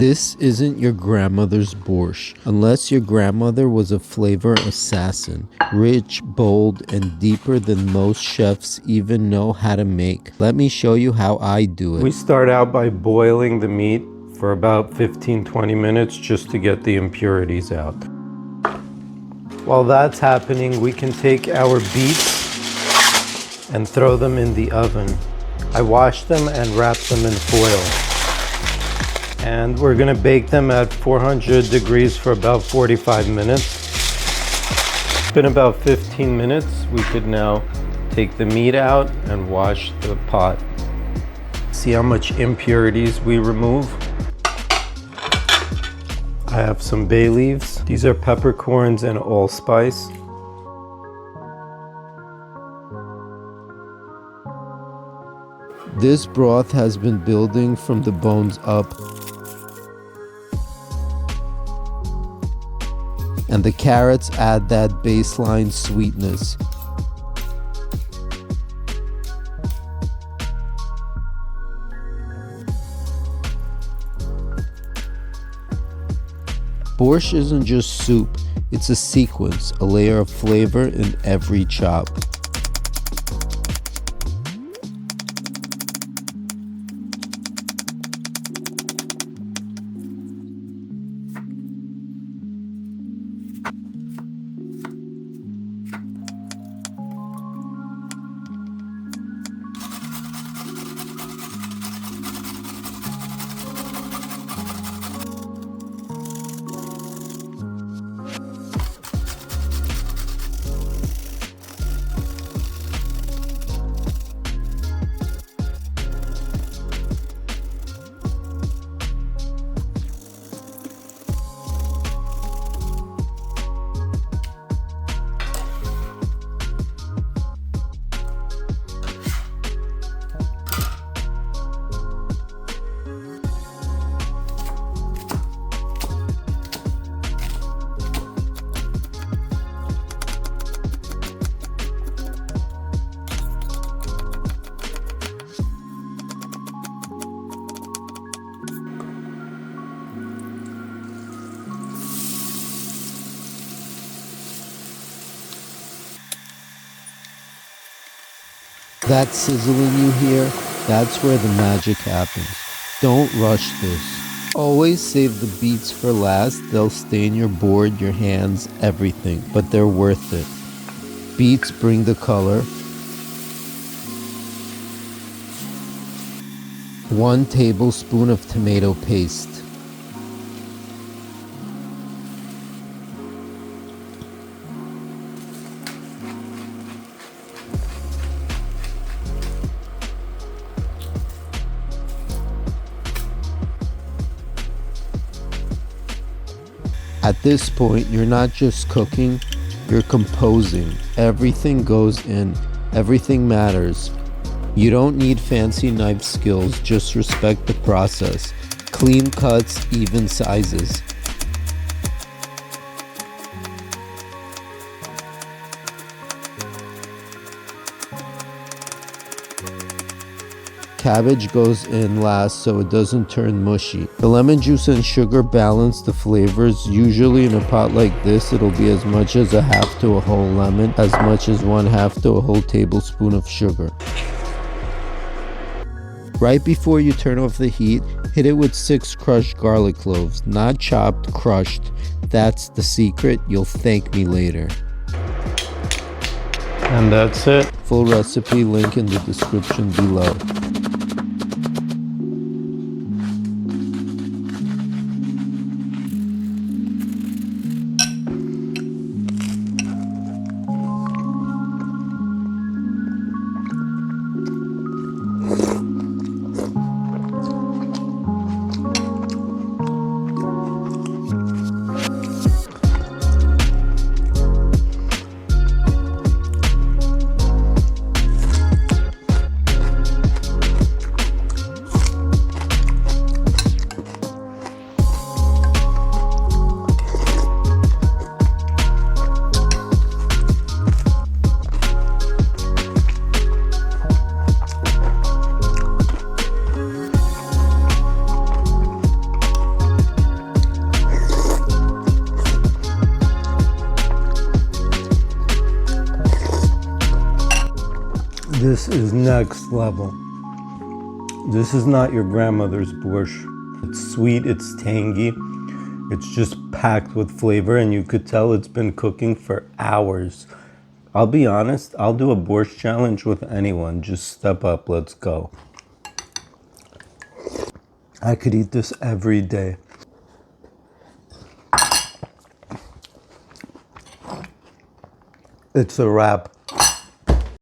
This isn't your grandmother's borscht, unless your grandmother was a flavor assassin, rich, bold, and deeper than most chefs even know how to make. Let me show you how I do it. We start out by boiling the meat for about 15-20 minutes just to get the impurities out. While that's happening, we can take our beets and throw them in the oven. I wash them and wrap them in foil. And we're gonna bake them at 400 degrees for about 45 minutes. It's been about 15 minutes. We could now take the meat out and wash the pot. See how much impurities we remove? I have some bay leaves. These are peppercorns and allspice. This broth has been building from the bones up. And the carrots add that baseline sweetness. Borscht isn't just soup, it's a sequence, a layer of flavor in every chop. That sizzling you hear, that's where the magic happens. Don't rush this. Always save the beets for last. They'll stain your board, your hands, everything, but they're worth it. Beets bring the color. 1 tablespoon of tomato paste. At this point, you're not just cooking, you're composing. Everything goes in, everything matters. You don't need fancy knife skills, just respect the process. Clean cuts, even sizes. Cabbage goes in last so it doesn't turn mushy. The lemon juice and sugar balance the flavors. Usually in a pot like this, it'll be as much as a half to a whole lemon, as much as 1/2 to a whole tablespoon of sugar. Right before you turn off the heat, hit it with 6 crushed garlic cloves, not chopped, crushed. That's the secret. You'll thank me later. And that's it. Full recipe link in the description below. This is next level. This is not your grandmother's borscht. It's sweet, it's tangy, it's just packed with flavor, and you could tell it's been cooking for hours. I'll be honest, I'll do a borscht challenge with anyone. Just step up, let's go. I could eat this every day. It's a wrap.